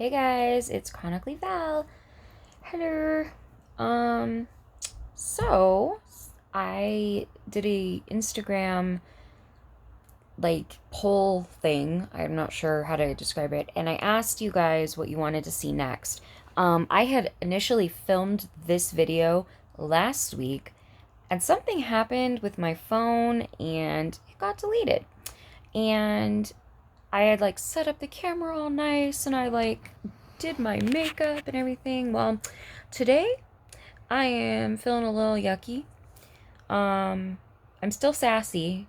Hey guys, it's Chronically Val. Hello. Um, so I did a Instagram poll thing. I'm not sure how to describe it, and I asked you guys what you wanted to see next. I had initially filmed this video last week, and something happened with my phone and it got deleted. And I had set up the camera all nice and I did my makeup and everything. Well, today I am feeling a little yucky. Um I'm still sassy,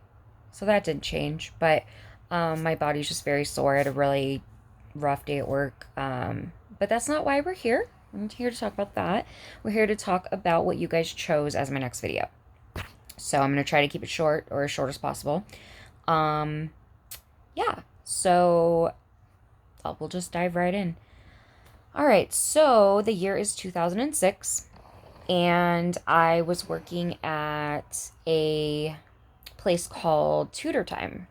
so that didn't change, but my body's just very sore. I had a really rough day at work. But that's not why we're here. I'm not here to talk about that. We're here to talk about what you guys chose as my next video. So I'm going to try to keep it short, or as short as possible. Um yeah. So we'll just dive right in. All right, so the year is 2006, and I was working at a place called Storytime.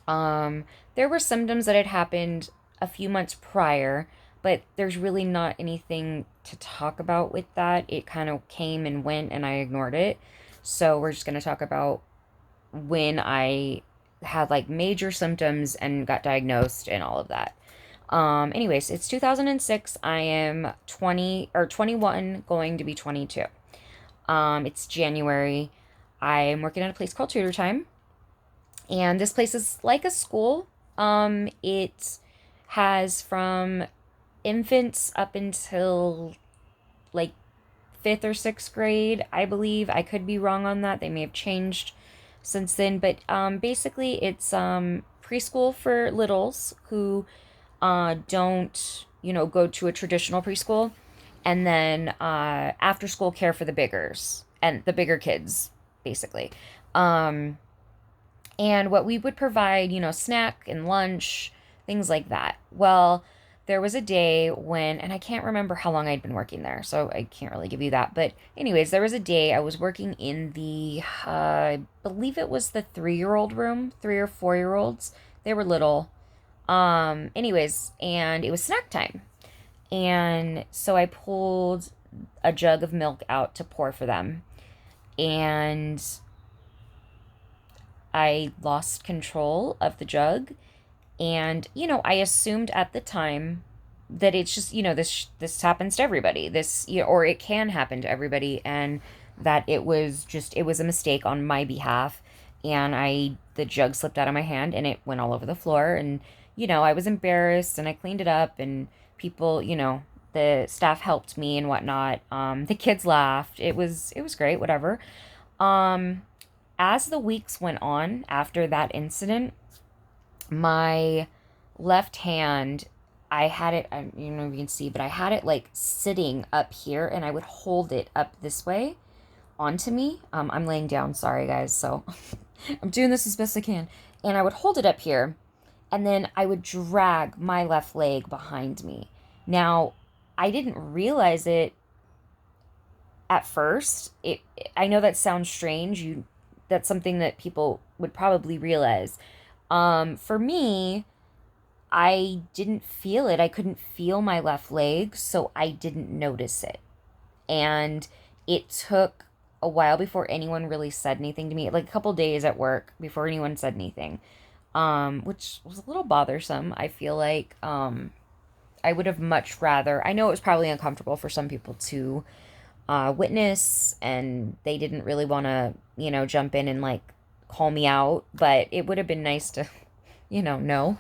There were symptoms that had happened a few months prior, but there's really not anything to talk about with that. It kind of came and went, and I ignored it. So we're just going to talk about when I had major symptoms and got diagnosed and all of that. Anyways, it's 2006. I am 20 or 21, going to be 22. It's January. I'm working at a place called Tutor Time, and this place is like a school. It has from infants up until like fifth or sixth grade, I believe. I could be wrong on that. They may have changed since then, but basically, it's preschool for littles who don't, go to a traditional preschool, and then after school care for the biggers and the bigger kids, basically. Um, and what we would provide, snack and lunch, things like that. Well, there was a day when, and I can't remember how long I'd been working there, so I can't really give you that. But, anyways, there was a day I was working in the, I believe it was the 3-year-old room, 3 or 4 year olds. They were little. Anyways, and it was snack time. And so I pulled a jug of milk out to pour for them. And I lost control of the jug. And, I assumed at the time that it's just, this happens to everybody. Or it can happen to everybody. And that it was a mistake on my behalf. And the jug slipped out of my hand and it went all over the floor. And, I was embarrassed and I cleaned it up, and people, the staff helped me and whatnot. The kids laughed. It was great, whatever. Um, as the weeks went on after that incident, my left hand, I had it, I don't know if you can see, but I had it sitting up here, and I would hold it up this way onto me. I'm laying down, sorry guys, so I'm doing this as best I can. And I would hold it up here, and then I would drag my left leg behind me. Now, I didn't realize it at first. I know that sounds strange. That's something that people would probably realize. For me, I didn't feel it. I couldn't feel my left leg, so I didn't notice it. And it took a while before anyone really said anything to me, like a couple days at work before anyone said anything, which was a little bothersome. I feel like I would have much rather, I know it was probably uncomfortable for some people to witness, and they didn't really want to, jump in and call me out, but it would have been nice to, know.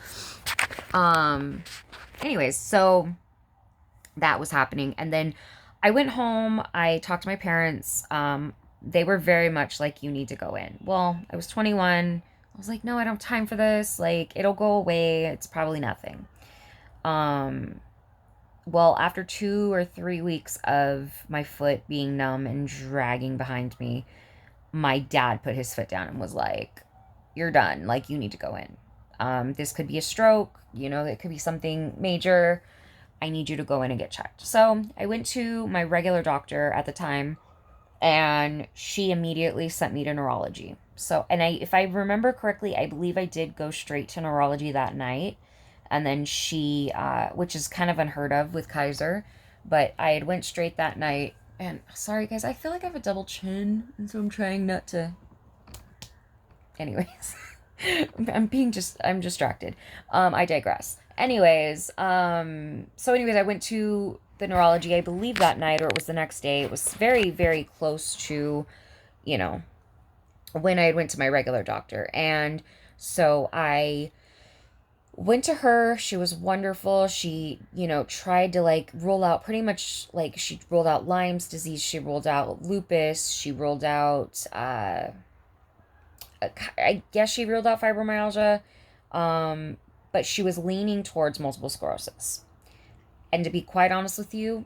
Um, Anyways, so that was happening. And then I went home, I talked to my parents. They were very much like, you need to go in. Well, I was 21. I was like, no, I don't have time for this. It'll go away. It's probably nothing. Um, well, after 2 or 3 weeks of my foot being numb and dragging behind me, my dad put his foot down and was like, you're done. You need to go in. This could be a stroke. It could be something major. I need you to go in and get checked. So I went to my regular doctor at the time, and she immediately sent me to neurology. So, and if I remember correctly, I believe I did go straight to neurology that night. And then she, which is kind of unheard of with Kaiser, but I had went straight that night. And sorry guys, I feel like I have a double chin, and so I'm trying not to. Anyways, I'm distracted. I digress. Anyways, I went to the neurology, I believe that night, or it was the next day. It was very, very close to, you know, when I went to my regular doctor. And so I went to her. She was wonderful. She, tried to like rule out pretty much, like, she ruled out Lyme's disease, she ruled out lupus, she ruled out I guess she ruled out fibromyalgia, but she was leaning towards multiple sclerosis. And to be quite honest with you,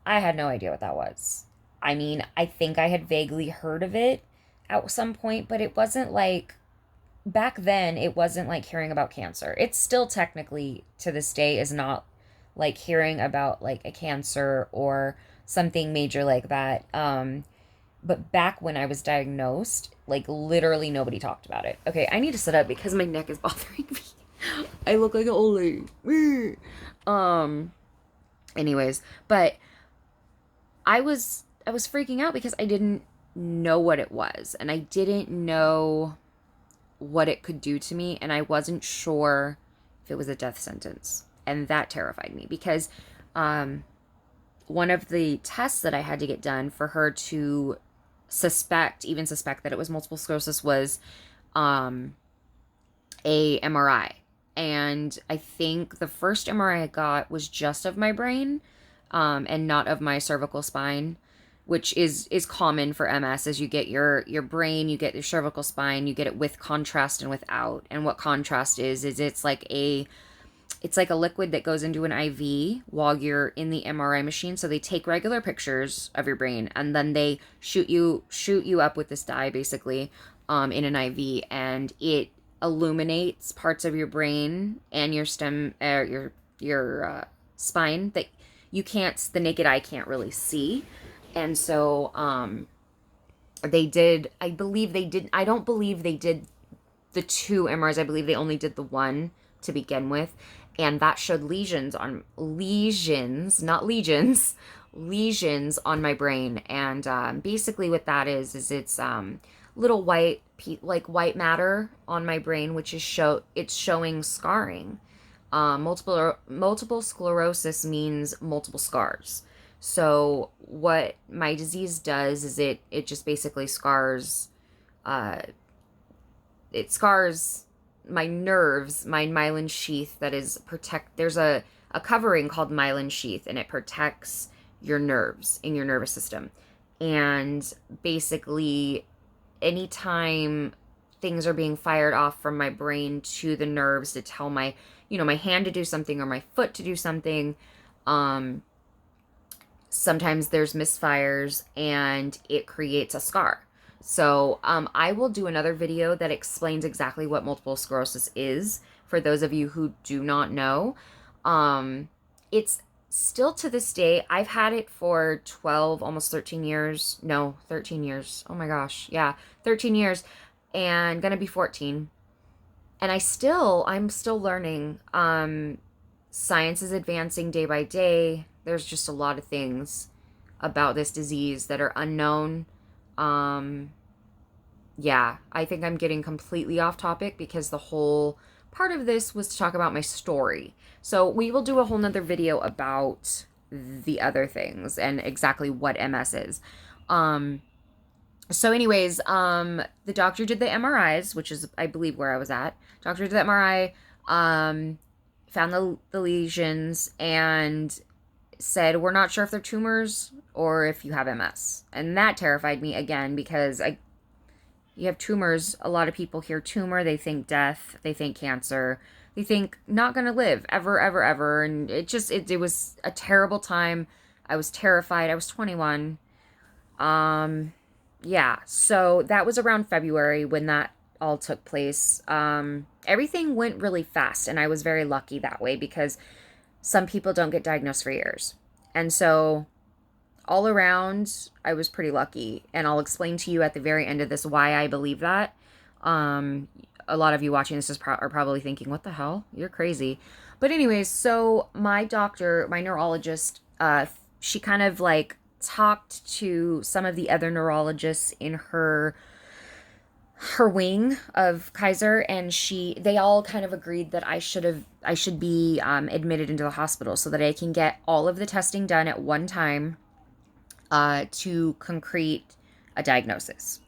I had no idea what that was. I mean, I think I had vaguely heard of it at some point, but it wasn't like, back then, it wasn't like hearing about cancer. It's still technically, to this day, is not like hearing about like a cancer or something major like that. But back when I was diagnosed, like literally nobody talked about it. Okay, I need to sit up because my neck is bothering me. I look like an old lady. Anyways, but I was freaking out because I didn't know what it was, and I didn't know what it could do to me, and I wasn't sure if it was a death sentence. And that terrified me because one of the tests that I had to get done for her to even suspect that it was multiple sclerosis was a MRI. And I think the first MRI I got was just of my brain, and not of my cervical spine, which is common for MS. As you get your brain, you get your cervical spine, you get it with contrast and without. And what contrast is it's like a liquid that goes into an IV while you're in the MRI machine. So they take regular pictures of your brain, and then they shoot you up with this dye, basically, in an IV, and it illuminates parts of your brain and your spine that the naked eye can't really see. And so they did, I don't believe they did the two MRIs. I believe they only did the one to begin with, and that showed lesions, not legions, lesions on my brain. And basically what that is it's little white matter on my brain, which is showing scarring. Multiple sclerosis means multiple scars. So what my disease does is it just basically scars my nerves, my myelin sheath that is there's a covering called myelin sheath, and it protects your nerves in your nervous system. And basically anytime things are being fired off from my brain to the nerves to tell my hand to do something or my foot to do something, sometimes there's misfires and it creates a scar. So I will do another video that explains exactly what multiple sclerosis is for those of you who do not know. It's still, to this day, I've had it for 12, almost 13 years. No, 13 years. Oh my gosh. Yeah, 13 years, and gonna be 14. And I'm still learning. Science is advancing day by day. There's just a lot of things about this disease that are unknown. Yeah, I think I'm getting completely off topic because the whole part of this was to talk about my story. So we will do a whole nother video about the other things and exactly what MS is. So anyways, the doctor did the MRIs, which is, I believe, where I was at. Doctor did the MRI, found the lesions, and said, we're not sure if they're tumors or if you have MS. And that terrified me again because you have tumors. A lot of people hear tumor, they think death, they think cancer, they think not gonna live ever, ever, ever. And it was a terrible time. I was terrified. I was 21. Yeah, so that was around February when that all took place. Everything went really fast, and I was very lucky that way because some people don't get diagnosed for years. And so all around, I was pretty lucky. And I'll explain to you at the very end of this why I believe that. A lot of you watching this are probably thinking, what the hell? You're crazy. But anyways, so my doctor, my neurologist, she kind of like talked to some of the other neurologists in her wing of Kaiser, and they all kind of agreed that I should be admitted into the hospital so that I can get all of the testing done at one time to concrete a diagnosis.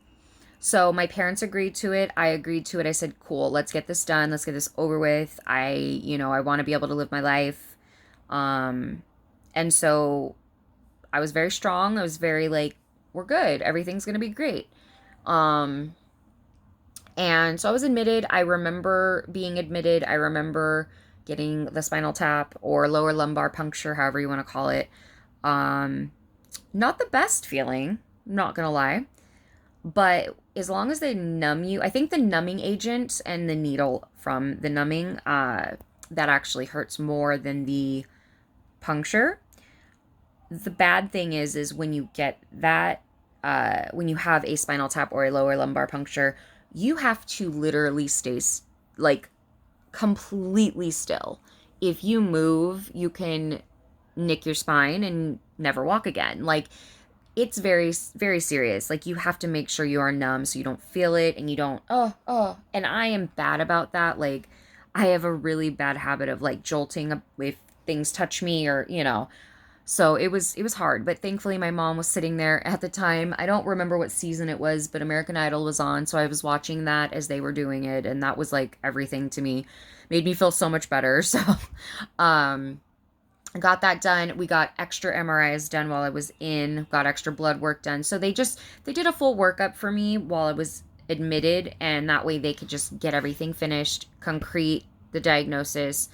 So my parents agreed to it. I agreed to it. I said, cool, let's get this done. Let's get this over with. I want to be able to live my life. Um, and so I was very strong. I was very like, we're good. Everything's going to be great. Um, and so I was admitted. I remember being admitted. I remember getting the spinal tap or lower lumbar puncture, however you want to call it. Um, Not the best feeling, I'm not going to lie. But as long as they numb you, I think the numbing agent and the needle from the numbing, that actually hurts more than the puncture. The bad thing is when you get that, when you have a spinal tap or a lower lumbar puncture, you have to literally stay like completely still. If you move, you can nick your spine and never walk again. Like, it's very, very serious. Like, you have to make sure you are numb so you don't feel it and you don't, oh. And I am bad about that. Like, I have a really bad habit of like jolting if things touch me or, So it was hard, but thankfully my mom was sitting there at the time. I don't remember what season it was, but American Idol was on, so I was watching that as they were doing it, and that was like everything to me. Made me feel so much better. So, um, I got that done. We got extra MRIs done while I was in, got extra blood work done. So they did a full workup for me while I was admitted, and that way they could just get everything finished, concrete the diagnosis,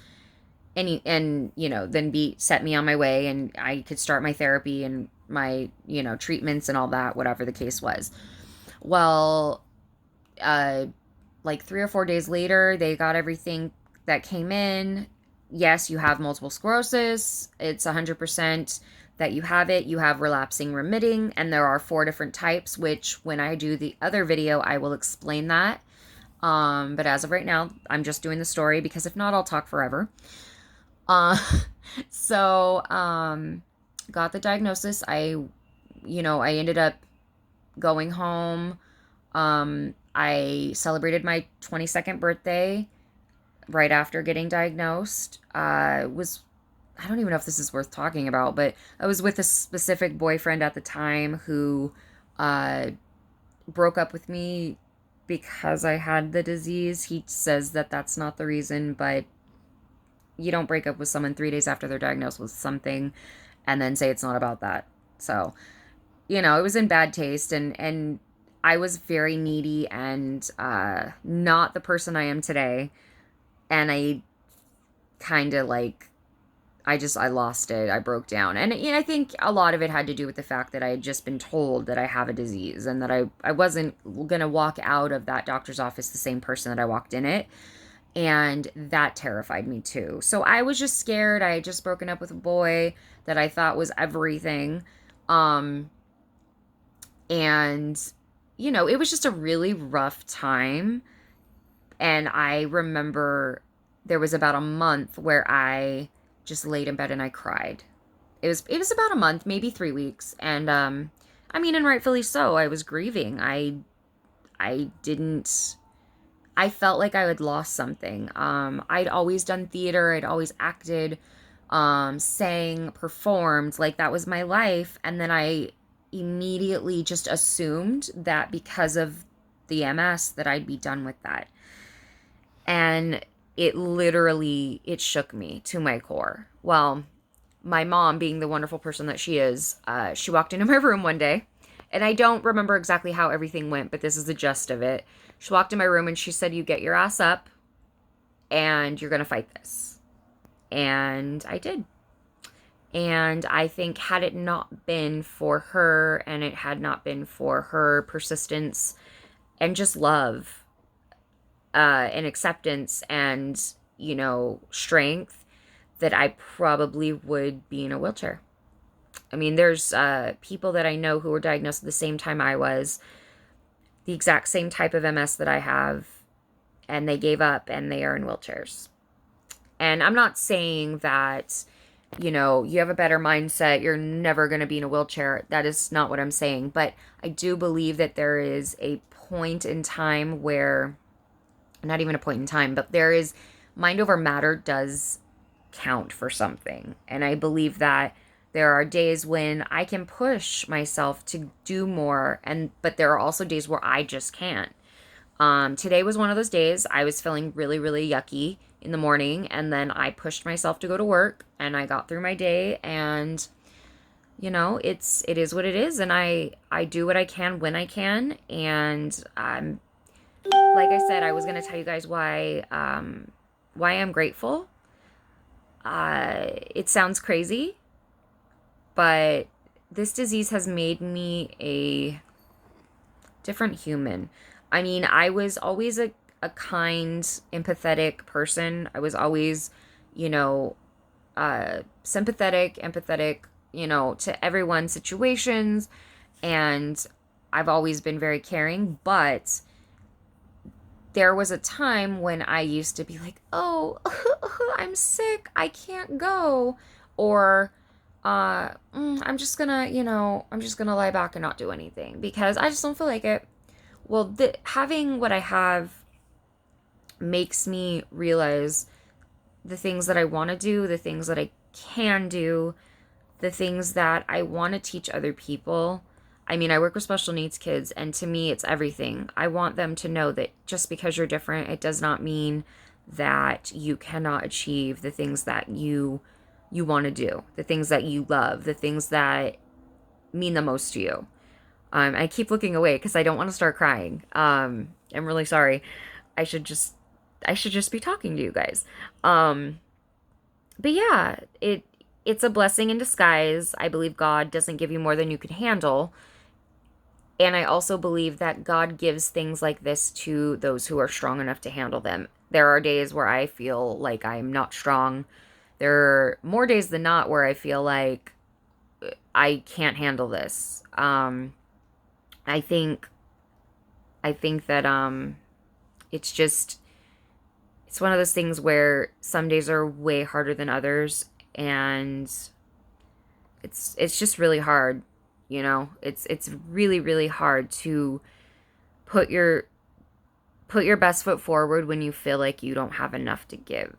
and then be set me on my way, and I could start my therapy and my treatments and all that, whatever the case was. Well, uh like 3 or 4 days later, they got everything that came in. Yes, you have multiple sclerosis. It's 100% that you have it. You have relapsing remitting, and there are 4 different types, which when I do the other video, I will explain that. But as of right now, I'm just doing the story because if not, I'll talk forever. Uh, so got the diagnosis. I ended up going home. I celebrated my 22nd birthday right after getting diagnosed. Was I don't even know if this is worth talking about, but I was with a specific boyfriend at the time who uh, broke up with me because I had the disease. He says that that's not the reason, but you don't break up with someone 3 days after they're diagnosed with something and then say it's not about that. So, it was in bad taste, and I was very needy and not the person I am today. And I kind of like, I lost it. I broke down. And I think a lot of it had to do with the fact that I had just been told that I have a disease and that I wasn't going to walk out of that doctor's office the same person that I walked in it. And that terrified me too. So I was just scared. I had just broken up with a boy that I thought was everything. Um, and, it was just a really rough time. And I remember there was about a month where I just laid in bed and I cried. It was about a month, maybe 3 weeks. And and rightfully so. I was grieving. I didn't I felt like I had lost something. I'd always done theater, I'd always acted, sang, performed, like that was my life. And then I immediately just assumed that because of the MS that I'd be done with that. And it shook me to my core. Well, my mom, being the wonderful person that she is, she walked into my room one day, and I don't remember exactly how everything went, but this is the gist of it. She walked in my room and she said, "You get your ass up and you're going to fight this." And I did. And I think had it not been for her, and it had not been for her persistence and just love, and acceptance and, strength, that I probably would be in a wheelchair. I mean, there's people that I know who were diagnosed at the same time I was, the exact same type of MS that I have, and they gave up and they are in wheelchairs. And I'm not saying that, you know, you have a better mindset, you're never going to be in a wheelchair. That is not what I'm saying. But I do believe that there is a point in time where, not even a point in time, but there is, mind over matter does count for something. And I believe that there are days when I can push myself to do more, and but there are also days where I just can't. Today was one of those days. I was feeling really, really yucky in the morning, and then I pushed myself to go to work, and I got through my day, and you know, it is what it is, and I do what I can when I can, and like I said, I was gonna tell you guys why I'm grateful. It sounds crazy, but this disease has made me a different human. I mean, I was always a kind, empathetic person. I was always, you know, sympathetic, empathetic, you know, to everyone's situations. And I've always been very caring. But there was a time when I used to be like, oh, I'm sick. I can't go. Or, I'm just gonna, you know, I'm just gonna lie back and not do anything because I just don't feel like it. Well, having what I have makes me realize the things that I want to do, the things that I can do, the things that I want to teach other people. I mean, I work with special needs kids, and to me, it's everything. I want them to know that just because you're different, it does not mean that you cannot achieve the things that you want to do, the things that you love, the things that mean the most to you. I keep looking away because I don't want to start crying. I'm really sorry. I should just I should just be talking to you guys. Um, but yeah, it's a blessing in disguise. I believe God doesn't give you more than you can handle. And I also believe that God gives things like this to those who are strong enough to handle them. There are days where I feel like I'm not strong. There are more days than not where I feel like I can't handle this. I think I think that it's just it's one of those things where some days are way harder than others, and it's just really hard, you know. It's really, really hard to put your put your best foot forward when you feel like you don't have enough to give.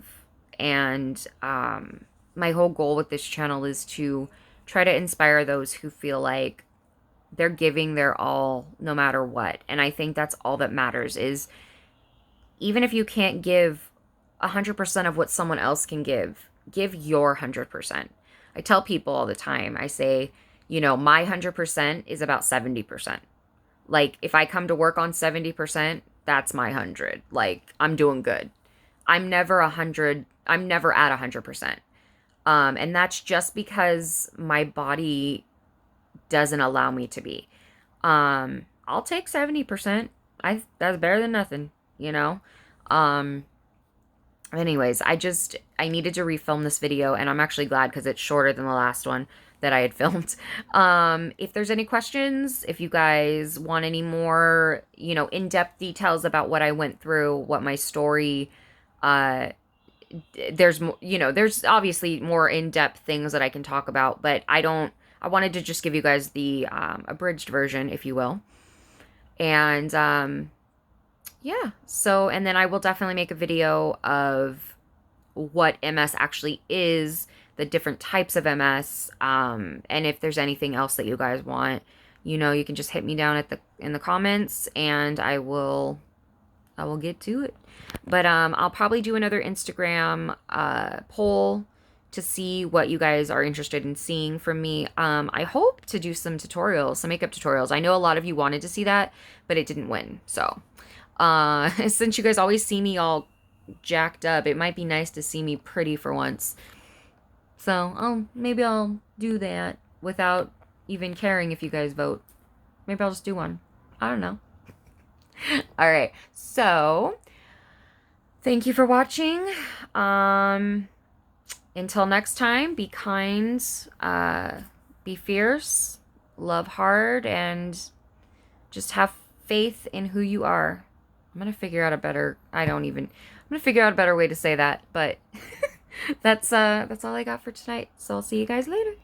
And my whole goal with this channel is to try to inspire those who feel like they're giving their all no matter what. And I think that's all that matters is even if you can't give 100% of what someone else can give your 100%. I tell people all the time, I say, you know, my 100% is about 70%. Like, if I come to work on 70%, that's my 100. Like, I'm doing good. I'm never 100, I'm never at 100%. And that's just because my body doesn't allow me to be. I'll take 70%. That's better than nothing, you know? Anyways, I needed to refilm this video, and I'm actually glad because it's shorter than the last one that I had filmed. If there's any questions, if you guys want any more, you know, in-depth details about what I went through, what my story, there's more, you know, there's obviously more in-depth things that I can talk about, but I wanted to just give you guys the abridged version, if you will. And yeah, so, and then I will definitely make a video of what MS actually is, the different types of MS, and if there's anything else that you guys want, you know, you can just hit me down in the comments, and I will get to it. But I'll probably do another Instagram poll to see what you guys are interested in seeing from me. I hope to do some tutorials, some makeup tutorials. I know a lot of you wanted to see that, but it didn't win. So, since you guys always see me all jacked up, it might be nice to see me pretty for once. So, maybe I'll do that without even caring if you guys vote. Maybe I'll just do one. I don't know. All right. So, thank you for watching. Until next time, be kind, be fierce, love hard, and just have faith in who you are. I'm going to figure out a better way to say that, but That's all I got for tonight. So I'll see you guys later.